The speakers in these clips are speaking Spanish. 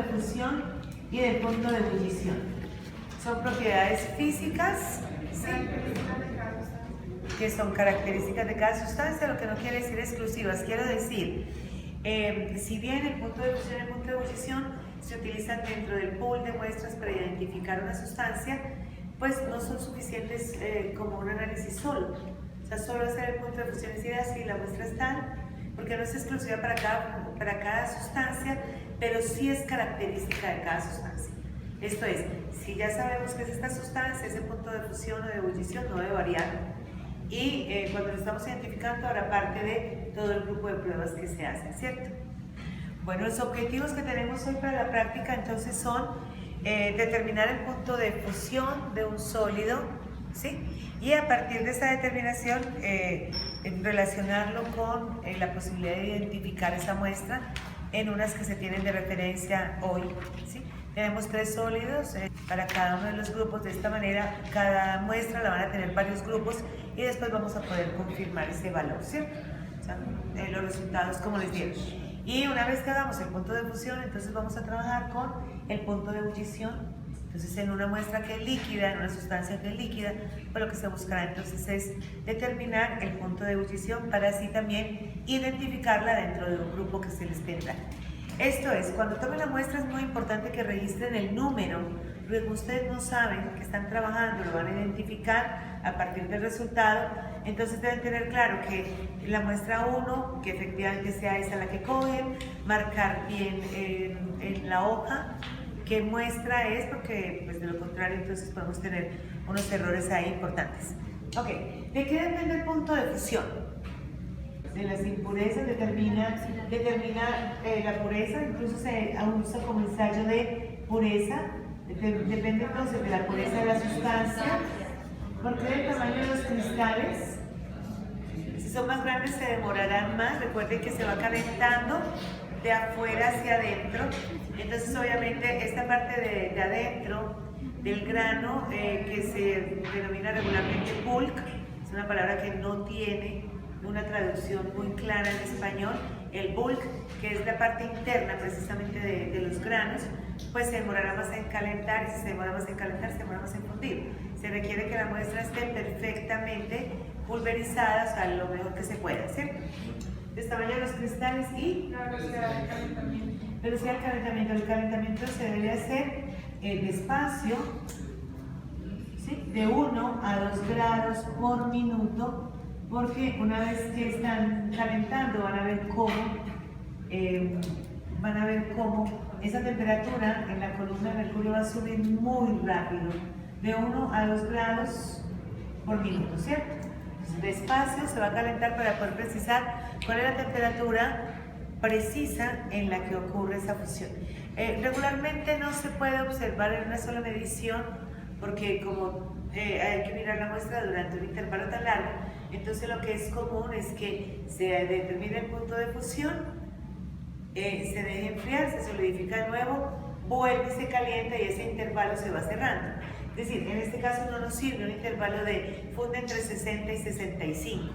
fusión y del punto de ebullición. Son propiedades físicas, ¿sí?, que son características de cada sustancia, lo que no quiere decir exclusivas. Quiero decir, si bien el punto de fusión y el punto de ebullición se utilizan dentro del pool de muestras para identificar una sustancia, pues no son suficientes como un análisis solo. O sea, solo hacer el punto de fusión y decir así, la muestra es tal, porque no es exclusiva para cada sustancia, pero sí es característica de cada sustancia. Esto es, si ya sabemos que es esta sustancia, ese punto de fusión o de ebullición no debe variar. Y cuando lo estamos identificando, habrá parte de todo el grupo de pruebas que se hacen, ¿cierto? Bueno, los objetivos que tenemos hoy para la práctica entonces son determinar el punto de fusión de un sólido, ¿sí? Y a partir de esa determinación, relacionarlo con la posibilidad de identificar esa muestra en unas que se tienen de referencia hoy, ¿sí? Tenemos 3 sólidos para cada uno de los grupos. De esta manera, cada muestra la van a tener varios grupos y después vamos a poder confirmar ese valor, ¿cierto? O sea, los resultados como les dieron. Y una vez que hagamos el punto de fusión, entonces vamos a trabajar con el punto de ebullición. Entonces, en una muestra que es líquida, en una sustancia que es líquida, pues lo que se buscará entonces es determinar el punto de ebullición para así también identificarla dentro de un grupo que se les tendrá. Esto es, cuando tomen la muestra es muy importante que registren el número, porque ustedes no saben que están trabajando, lo van a identificar a partir del resultado. Entonces deben tener claro que la muestra 1, que efectivamente sea esa la que cogen, marcar bien en la hoja qué muestra es, porque pues, de lo contrario entonces podemos tener unos errores ahí importantes. Ok, ¿de qué depende el punto de fusión? De las impurezas, determina la pureza, incluso se usa como ensayo de pureza, depende entonces de la pureza de la sustancia, porque del tamaño de los cristales. Si son más grandes se demorarán más. Recuerden que se va calentando de afuera hacia adentro, entonces obviamente esta parte de adentro del grano, que se denomina regularmente bulk, es una palabra que no tiene una traducción muy clara en español. El bulk, que es la parte interna precisamente de los granos, pues se demorará más en calentar, y si se demora más en calentar, se demora más en fundir. Se requiere que la muestra esté perfectamente pulverizada, o sea, lo mejor que se pueda, ¿cierto? De tamaño de los cristales y la velocidad del calentamiento. Velocidad del calentamiento. El calentamiento se debe hacer despacio, ¿sí?, de 1 a 2 grados por minuto, porque una vez que están calentando van a ver cómo esa temperatura en la columna de mercurio va a subir muy rápido, de 1 a 2 grados por minuto, ¿cierto? Despacio se va a calentar para poder precisar cuál es la temperatura precisa en la que ocurre esa fusión. Regularmente no se puede observar en una sola medición, porque como hay que mirar la muestra durante un intervalo tan largo, entonces lo que es común es que se determine el punto de fusión, se deje enfriar, se solidifica de nuevo, vuelve y se calienta y ese intervalo se va cerrando. Es decir, en este caso no nos sirve un intervalo de funde entre 60 y 65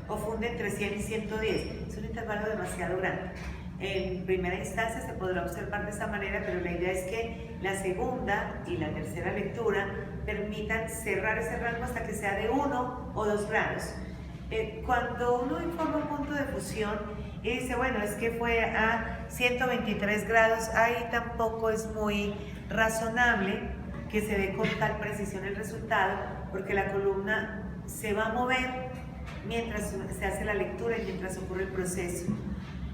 o funde entre 100 y 110, es un intervalo demasiado grande. En primera instancia se podrá observar de esta manera, pero la idea es que la segunda y la tercera lectura permitan cerrar ese rango hasta que sea de 1 o 2 grados. Cuando uno informa un punto de fusión y dice, bueno, es que fue a 123 grados, ahí tampoco es muy razonable que se dé con tal precisión el resultado, porque la columna se va a mover mientras se hace la lectura y mientras ocurre el proceso.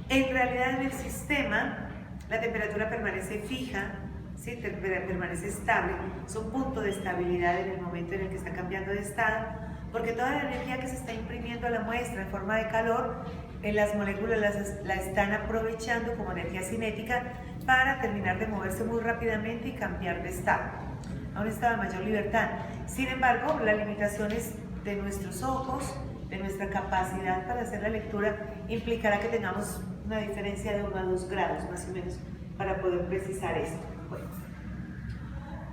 En realidad en el sistema la temperatura permanece fija, ¿sí?, permanece estable, es un punto de estabilidad en el momento en el que está cambiando de estado, porque toda la energía que se está imprimiendo a la muestra en forma de calor, las moléculas la están aprovechando como energía cinética para terminar de moverse muy rápidamente y cambiar de estado a un estado de mayor libertad. Sin embargo, las limitaciones de nuestros ojos, de nuestra capacidad para hacer la lectura, implicará que tengamos una diferencia de 1 a 2 grados más o menos para poder precisar esto. Bueno,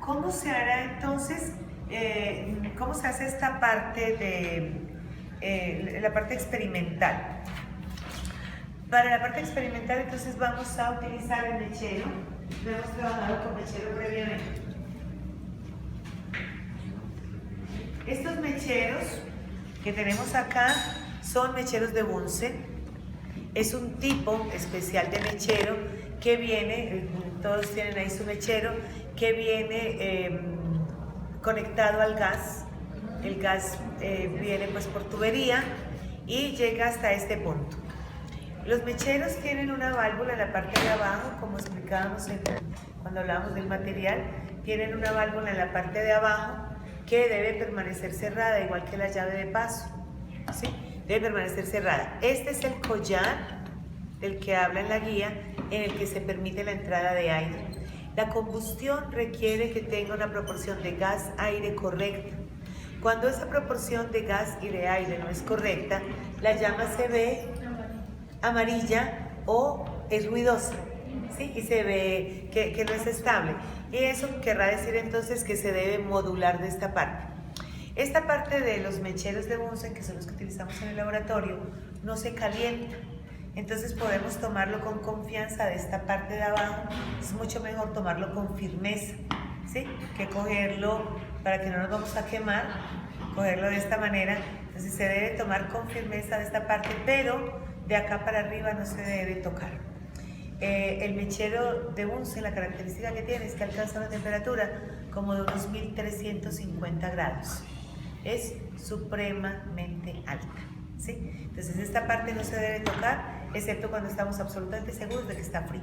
¿cómo se hará entonces? ¿Cómo se hace esta parte de la parte experimental? Para la parte experimental entonces vamos a utilizar el mechero. No hemos trabajado con mechero previamente. Estos mecheros que tenemos acá son mecheros de Bunsen. Es un tipo especial de mechero que viene, todos tienen ahí su mechero, que viene conectado al gas. El gas viene pues por tubería y llega hasta este punto. Los mecheros tienen una válvula en la parte de abajo, como explicábamos cuando hablábamos del material, tienen una válvula en la parte de abajo que debe permanecer cerrada, igual que la llave de paso, ¿sí? Debe permanecer cerrada. Este es el collar del que habla en la guía, en el que se permite la entrada de aire. La combustión requiere que tenga una proporción de gas-aire correcta. Cuando esa proporción de gas y de aire no es correcta, la llama se ve amarilla o es ruidosa, ¿sí? Y se ve que no es estable. Y eso querrá decir entonces que se debe modular de esta parte. Esta parte de los mecheros de Bunsen, que son los que utilizamos en el laboratorio, no se calienta. Entonces podemos tomarlo con confianza de esta parte de abajo. Es mucho mejor tomarlo con firmeza, ¿sí? Que cogerlo para que no nos vamos a quemar, cogerlo de esta manera. Entonces se debe tomar con firmeza de esta parte, pero de acá para arriba no se debe tocar. El mechero de Bunsen, la característica que tiene es que alcanza una temperatura como de unos 1350 grados. Es supremamente alta, ¿sí? Entonces esta parte no se debe tocar, excepto cuando estamos absolutamente seguros de que está frío.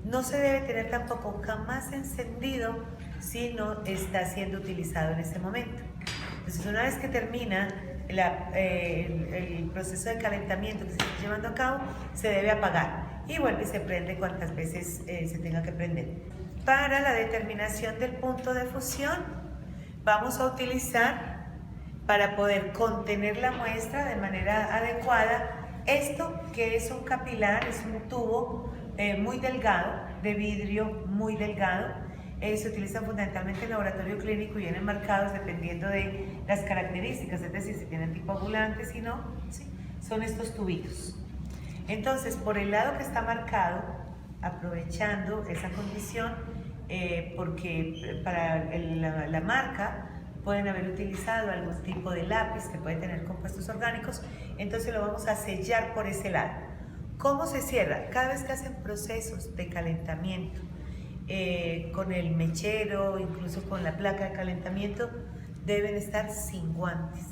No se debe tener tampoco jamás encendido si no está siendo utilizado en ese momento. Entonces una vez que termina el proceso de calentamiento que se está llevando a cabo, se debe apagar y vuelve y se prende cuantas veces se tenga que prender. Para la determinación del punto de fusión vamos a utilizar, para poder contener la muestra de manera adecuada, esto que es un capilar, es un tubo muy delgado, de vidrio muy delgado. Se utilizan fundamentalmente en laboratorio clínico y vienen marcados dependiendo de las características, es decir, si tienen tipo ambulante, si no, ¿sí? Son estos tubitos. Entonces, por el lado que está marcado, aprovechando esa condición, porque para la marca pueden haber utilizado algún tipo de lápiz que puede tener compuestos orgánicos, entonces lo vamos a sellar por ese lado. ¿Cómo se cierra? Cada vez que hacen procesos de calentamiento, con el mechero, incluso con la placa de calentamiento, deben estar sin guantes.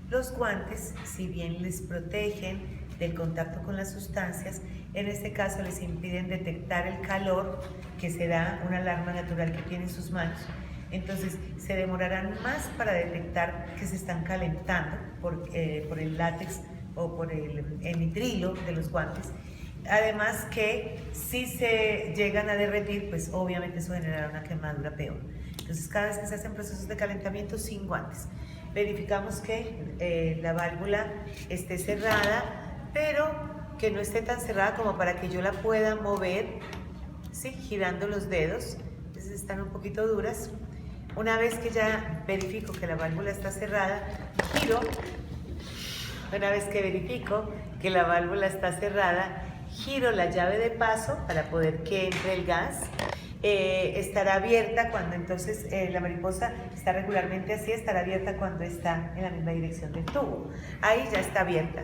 Los guantes, si bien les protegen del contacto con las sustancias, en este caso les impiden detectar el calor, que será una alarma natural que tienen sus manos. Entonces se demorarán más para detectar que se están calentando por el látex o por el nitrilo de los guantes. Además que si se llegan a derretir, pues obviamente eso generará una quemadura peor. Entonces cada vez que se hacen procesos de calentamiento sin guantes, verificamos que la válvula esté cerrada, pero que no esté tan cerrada como para que yo la pueda mover, ¿sí? Girando los dedos. Entonces están un poquito duras. Una vez que ya verifico que la válvula está cerrada, giro. Una vez que verifico que la válvula está cerrada, giro la llave de paso para poder que entre el gas. Estará abierta cuando entonces la mariposa está regularmente así, estará abierta cuando está en la misma dirección del tubo. Ahí ya está abierta.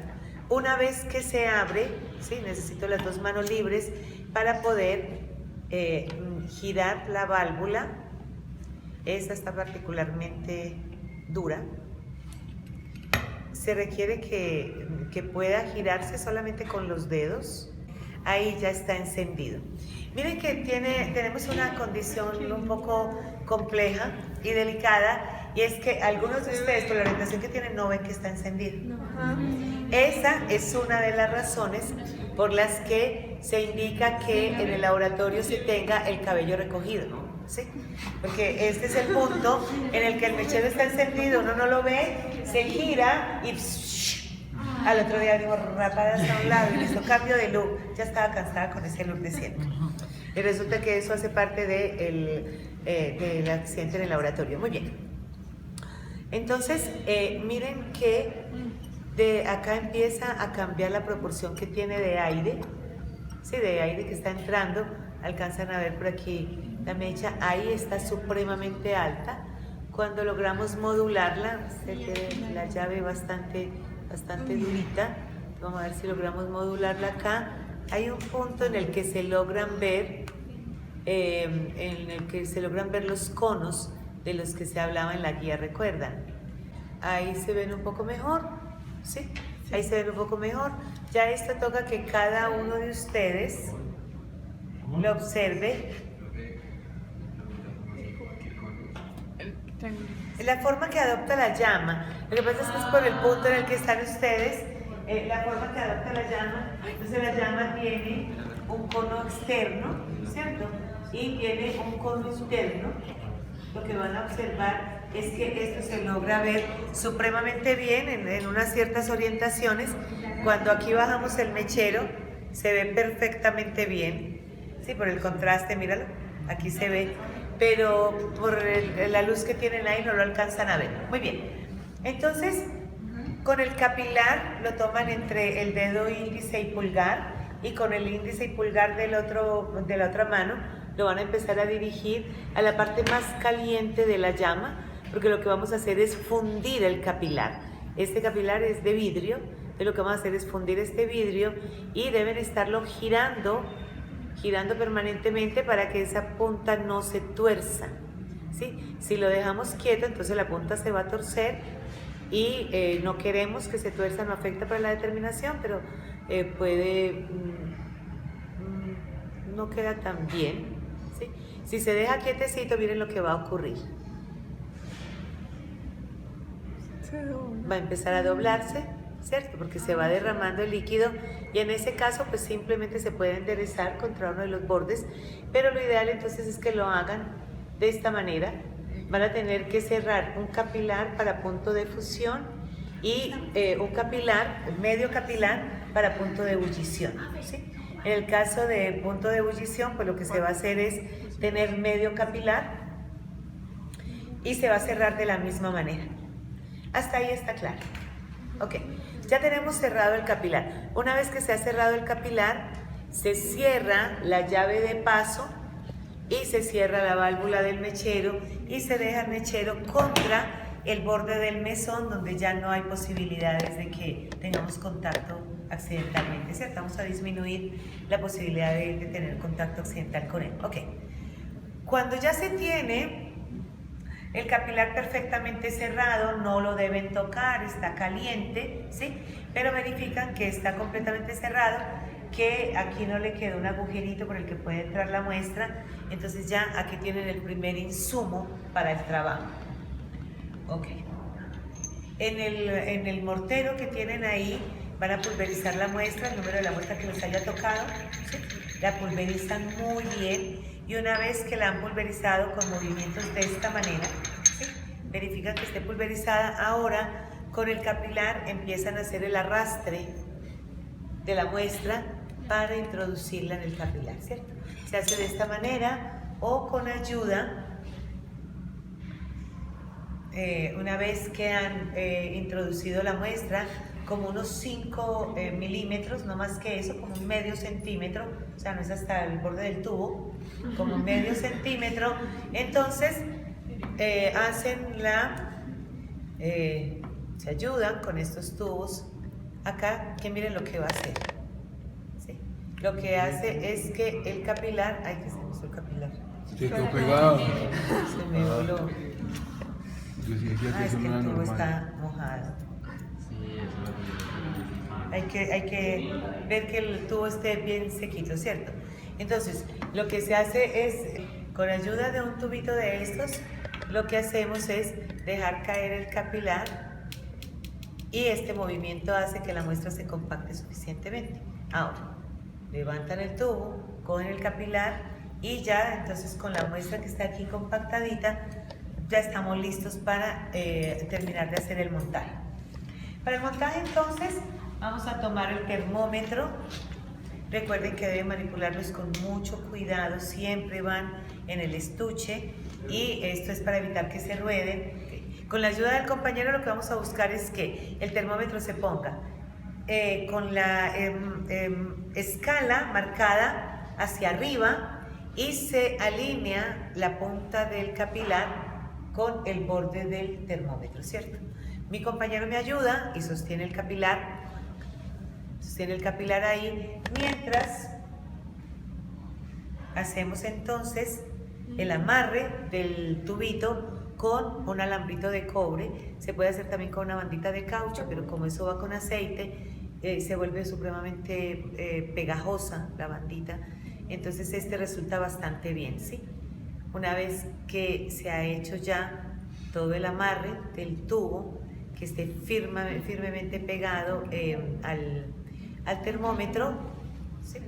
Una vez que se abre, ¿sí? Necesito las dos manos libres para poder girar la válvula. Esta está particularmente dura. Se requiere que pueda girarse solamente con los dedos. Ahí ya está encendido. Miren que tenemos una condición un poco compleja y delicada, y es que algunos de ustedes, por la orientación que tienen, no ven que está encendido. Esa es una de las razones por las que se indica que en el laboratorio se tenga el cabello recogido, ¿sí? Porque este es el punto en el que el mechero está encendido, uno no lo ve, se gira y al otro día digo rapadas a un lado y listo, cambio de look. Ya estaba cansada con ese look de siempre. Y resulta que eso hace parte del accidente en el laboratorio. Muy bien. Entonces, miren que de acá empieza a cambiar la proporción que tiene de aire, ¿sí? De aire que está entrando alcanzan a ver por aquí la mecha, ahí está supremamente alta. Cuando logramos modularla, la llave bastante durita, vamos a ver si logramos modularla acá. Hay un punto en el que se logran ver, los conos de los que se hablaba en la guía, ¿recuerdan? Ahí se ven un poco mejor, ¿sí? Ahí se ven un poco mejor. Ya esto toca que cada uno de ustedes lo observe. La forma que adopta la llama, lo que pasa es que es por el punto en el que están ustedes, la forma que adopta la llama. Entonces la llama tiene un cono externo, ¿cierto? Y tiene un cono interno. Lo que van a observar es que esto se logra ver supremamente bien en unas ciertas orientaciones. Cuando aquí bajamos el mechero, se ve perfectamente bien, ¿sí? Por el contraste, míralo, aquí se ve, pero por la luz que tienen ahí no lo alcanzan a ver. Muy bien, entonces con el capilar lo toman entre el dedo índice y pulgar, y con el índice y pulgar de la otra mano lo van a empezar a dirigir a la parte más caliente de la llama, porque lo que vamos a hacer es fundir el capilar. Este capilar es de vidrio, entonces lo que vamos a hacer es fundir este vidrio y deben estarlo girando permanentemente para que esa punta no se tuerza, ¿sí? Si lo dejamos quieto, entonces la punta se va a torcer y no queremos que se tuerza, no afecta para la determinación, pero no queda tan bien, ¿sí? Si se deja quietecito, miren lo que va a ocurrir. Va a empezar a doblarse, ¿cierto? Porque se va derramando el líquido y en ese caso pues simplemente se puede enderezar contra uno de los bordes, pero lo ideal entonces es que lo hagan de esta manera. Van a tener que cerrar un capilar para punto de fusión y medio capilar para punto de ebullición, ¿sí? En el caso de punto de ebullición, pues lo que se va a hacer es tener medio capilar y se va a cerrar de la misma manera. Hasta ahí está claro. Ok, ya tenemos cerrado el capilar. Una vez que se ha cerrado el capilar, se cierra la llave de paso y se cierra la válvula del mechero y se deja el mechero contra el borde del mesón, donde ya no hay posibilidades de que tengamos contacto accidentalmente, ¿cierto? Vamos a disminuir la posibilidad de tener contacto accidental con él. Ok, cuando ya se tiene el capilar perfectamente cerrado, no lo deben tocar, está caliente, ¿sí? Pero verifican que está completamente cerrado, que aquí no le queda un agujerito por el que puede entrar la muestra. Entonces ya aquí tienen el primer insumo para el trabajo. Ok. En el mortero que tienen ahí van a pulverizar la muestra, el número de la muestra que les haya tocado, ¿sí? La pulverizan muy bien. Y una vez que la han pulverizado con movimientos de esta manera, ¿sí? Verifican que esté pulverizada. Ahora con el capilar empiezan a hacer el arrastre de la muestra para introducirla en el capilar, ¿cierto? Se hace de esta manera o con ayuda. Una vez que han introducido la muestra, como unos 5 milímetros, no más que eso, como un medio centímetro, o sea, no es hasta el borde del tubo, como un medio centímetro, entonces se ayudan con estos tubos acá, que miren lo que va a hacer, ¿sí? Lo que hace es que el capilar, ay, que se me hizo el capilar, se quedó pegado, se me voló, es que es que el tubo está mojado. Hay que ver que el tubo esté bien sequito, ¿cierto? Entonces, lo que se hace es, con ayuda de un tubito de estos, lo que hacemos es dejar caer el capilar y este movimiento hace que la muestra se compacte suficientemente. Ahora, levantan el tubo, cogen el capilar y ya, entonces con la muestra que está aquí compactadita, ya estamos listos para terminar de hacer el montaje. Para el montaje, entonces, vamos a tomar el termómetro. Recuerden que deben manipularlos con mucho cuidado, siempre van en el estuche y esto es para evitar que se rueden. Con la ayuda del compañero lo que vamos a buscar es que el termómetro se ponga con la escala marcada hacia arriba y se alinea la punta del capilar con el borde del termómetro, ¿cierto? Mi compañero me ayuda y sostiene el capilar ahí, mientras hacemos entonces el amarre del tubito con un alambrito de cobre. Se puede hacer también con una bandita de caucho, pero como eso va con aceite, se vuelve supremamente pegajosa la bandita. Entonces resulta bastante bien, ¿sí? Una vez que se ha hecho ya todo el amarre del tubo, que esté firmemente pegado al termómetro, ¿sí?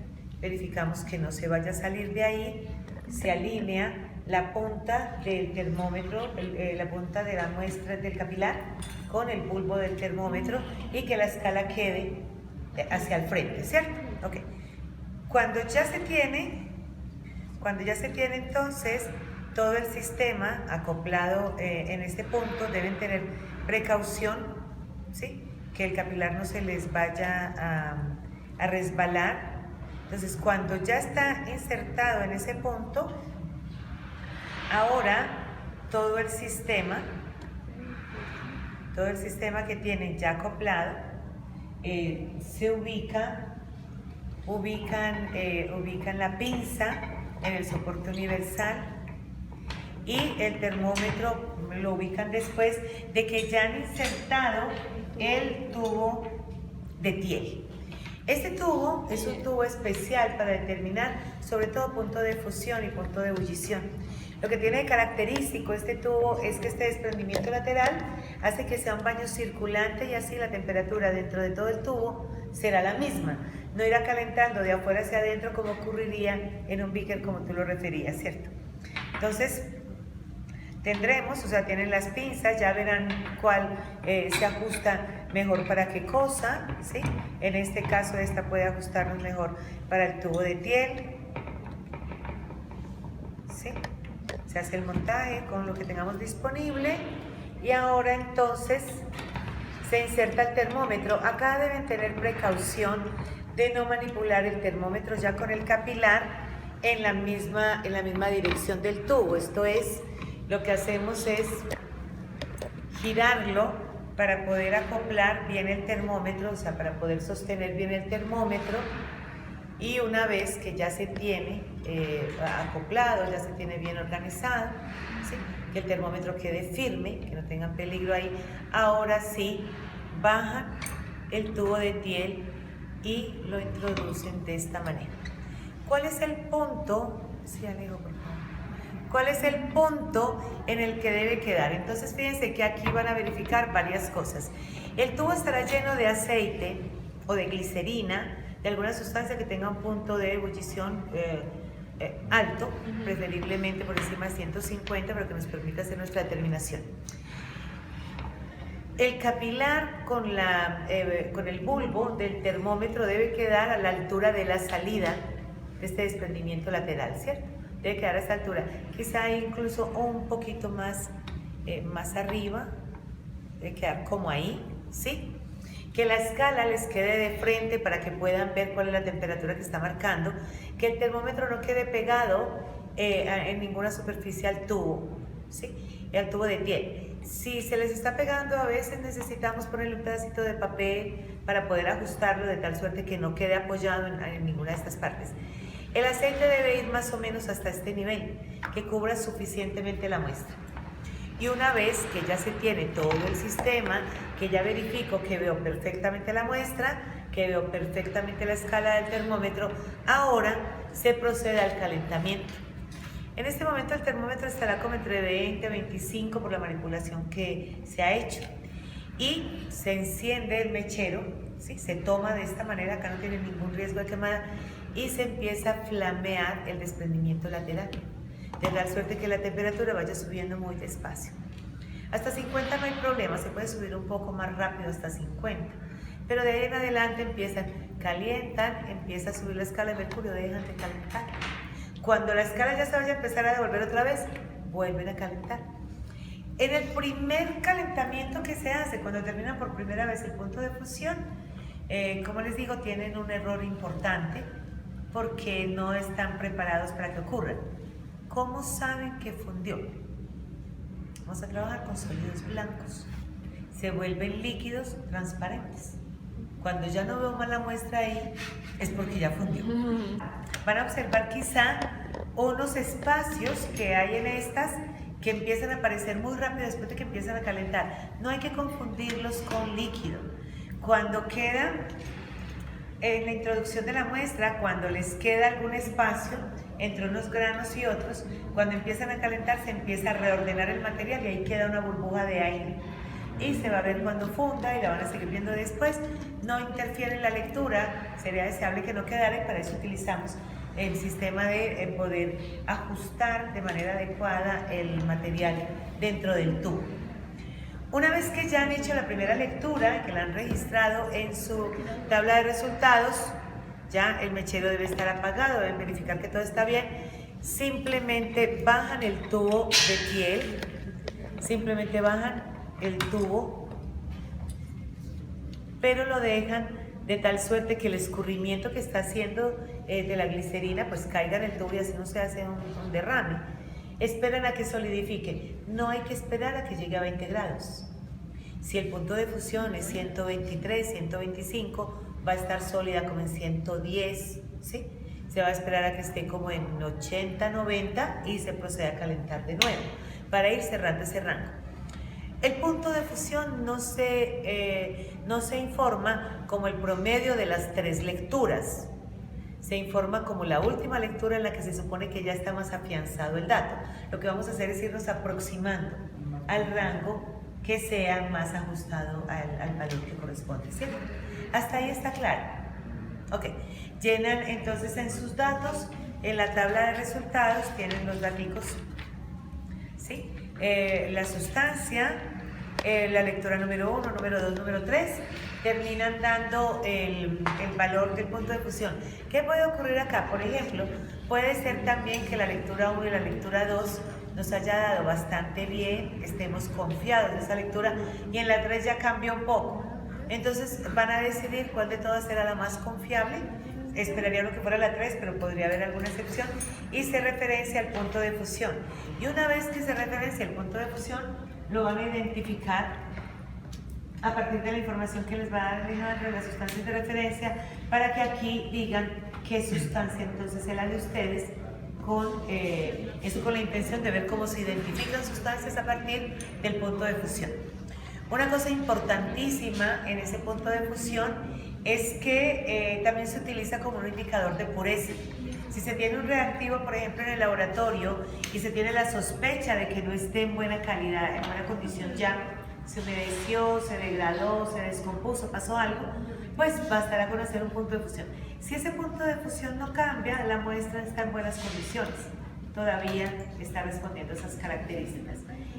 Verificamos que no se vaya a salir de ahí, se alinea la punta del termómetro, la punta de la muestra del capilar con el bulbo del termómetro y que la escala quede hacia el frente, ¿cierto? Ok. Cuando ya se tiene entonces todo el sistema acoplado en este punto, deben tener precaución, ¿sí? Que el capilar no se les vaya a resbalar. Entonces, cuando ya está insertado en ese punto, ahora todo el sistema que tienen ya acoplado se ubican la pinza en el soporte universal y el termómetro lo ubican después de que ya han insertado el tubo de Thiel. Este tubo es un tubo especial para determinar sobre todo punto de fusión y punto de ebullición. Lo que tiene de característico este tubo es que este desprendimiento lateral hace que sea un baño circulante y así la temperatura dentro de todo el tubo será la misma. No irá calentando de afuera hacia adentro como ocurriría en un beaker como tú lo referías, ¿cierto? Entonces, tienen las pinzas, ya verán cuál se ajusta mejor para qué cosa, ¿sí? En este caso esta puede ajustarnos mejor para el tubo de Thiel, ¿sí? Se hace el montaje con lo que tengamos disponible y ahora entonces se inserta el termómetro. Acá deben tener precaución de no manipular el termómetro ya con el capilar en la misma dirección del tubo. Esto es, lo que hacemos es girarlo para poder acoplar bien el termómetro, o sea, para poder sostener bien el termómetro. Y una vez que ya se tiene acoplado, ya se tiene bien organizado, ¿sí? Que el termómetro quede firme, que no tengan peligro ahí, ahora sí bajan el tubo de Thiel y lo introducen de esta manera. ¿Cuál es el punto? Sí, Alejo, por favor. ¿Cuál es el punto en el que debe quedar? Entonces fíjense que aquí van a verificar varias cosas. El tubo estará lleno de aceite o de glicerina, de alguna sustancia que tenga un punto de ebullición alto, preferiblemente por encima de 150, para que nos permita hacer nuestra determinación. El capilar con el bulbo del termómetro debe quedar a la altura de la salida de este desprendimiento lateral, ¿cierto? Debe quedar a esta altura, quizá incluso un poquito más arriba, debe quedar como ahí, ¿sí? Que la escala les quede de frente para que puedan ver cuál es la temperatura que está marcando, que el termómetro no quede pegado en ninguna superficie al tubo, ¿sí? Y al tubo de Thiel. Si se les está pegando, a veces necesitamos ponerle un pedacito de papel para poder ajustarlo de tal suerte que no quede apoyado en ninguna de estas partes. El aceite debe ir más o menos hasta este nivel, que cubra suficientemente la muestra. Y una vez que ya se tiene todo el sistema, que ya verifico que veo perfectamente la muestra, que veo perfectamente la escala del termómetro, ahora se procede al calentamiento. En este momento el termómetro estará como entre 20 y 25 por la manipulación que se ha hecho. Y se enciende el mechero, ¿sí? Se toma de esta manera, acá no tiene ningún riesgo de quemada, y se empieza a flamear el desprendimiento lateral, de tal suerte que la temperatura vaya subiendo muy despacio. Hasta 50 no hay problema, se puede subir un poco más rápido hasta 50, pero de ahí en adelante calientan, empieza a subir la escala de mercurio, dejan de calentar. Cuando la escala ya se vaya a empezar a devolver otra vez, vuelven a calentar. En el primer calentamiento que se hace, cuando terminan por primera vez el punto de fusión, como les digo, tienen un error importante, porque no están preparados para que ocurra. ¿Cómo saben que fundió? Vamos a trabajar con sólidos blancos. Se vuelven líquidos transparentes. Cuando ya no veo más la muestra ahí, es porque ya fundió. Van a observar quizá unos espacios que hay en estas que empiezan a aparecer muy rápido después de que empiezan a calentar. No hay que confundirlos con líquido. Cuando queda en la introducción de la muestra, cuando les queda algún espacio entre unos granos y otros, cuando empiezan a calentar se empieza a reordenar el material y ahí queda una burbuja de aire. Y se va a ver cuando funda y la van a seguir viendo después. No interfiere en la lectura, sería deseable que no quedara y para eso utilizamos el sistema de poder ajustar de manera adecuada el material dentro del tubo. Una vez que ya han hecho la primera lectura, que la han registrado en su tabla de resultados, ya el mechero debe estar apagado, deben verificar que todo está bien, simplemente bajan el tubo de piel, simplemente bajan el tubo, pero lo dejan de tal suerte que el escurrimiento que está haciendo de la glicerina pues caiga en el tubo y así no se hace un derrame. Esperan a que solidifique, no hay que esperar a que llegue a 20 grados. Si el punto de fusión es 123, 125, va a estar sólida como en 110, ¿sí? Se va a esperar a que esté como en 80, 90 y se procede a calentar de nuevo para ir cerrando ese rango. El punto de fusión no se informa como el promedio de las 3 lecturas. Se informa como la última lectura en la que se supone que ya está más afianzado el dato. Lo que vamos a hacer es irnos aproximando al rango que sea más ajustado al valor que corresponde, ¿sí? Hasta ahí está claro. Ok, llenan entonces en sus datos, en la tabla de resultados tienen los daticos, ¿sí? La sustancia, la lectura número 1, número 2, número 3, terminan dando el valor del punto de fusión. ¿Qué puede ocurrir acá? Por ejemplo, puede ser también que la lectura 1 y la lectura 2 nos haya dado bastante bien, estemos confiados de esa lectura, y en la 3 ya cambia un poco. Entonces van a decidir cuál de todas será la más confiable. Esperaría que fuera la 3, pero podría haber alguna excepción, y se referencia al punto de fusión. Y una vez que se referencia al punto de fusión, lo van a identificar a partir de la información que les va a dar entre las sustancias de referencia, para que aquí digan qué sustancia entonces es la de ustedes, con la intención de ver cómo se identifican sustancias a partir del punto de fusión. Una cosa importantísima en ese punto de fusión es que también se utiliza como un indicador de pureza. Si se tiene un reactivo, por ejemplo, en el laboratorio y se tiene la sospecha de que no esté en buena calidad, en buena condición ya, se humedeció, se degradó, se descompuso, pasó algo, pues bastará con hacer un punto de fusión. Si ese punto de fusión no cambia, la muestra está en buenas condiciones, todavía está respondiendo a esas características.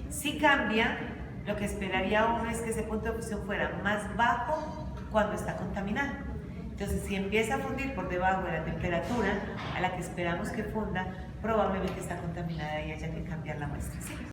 Si cambia, lo que esperaría uno es que ese punto de fusión fuera más bajo cuando está contaminado. Entonces, si empieza a fundir por debajo de la temperatura a la que esperamos que funda, probablemente está contaminada y haya que cambiar la muestra. ¿Sí?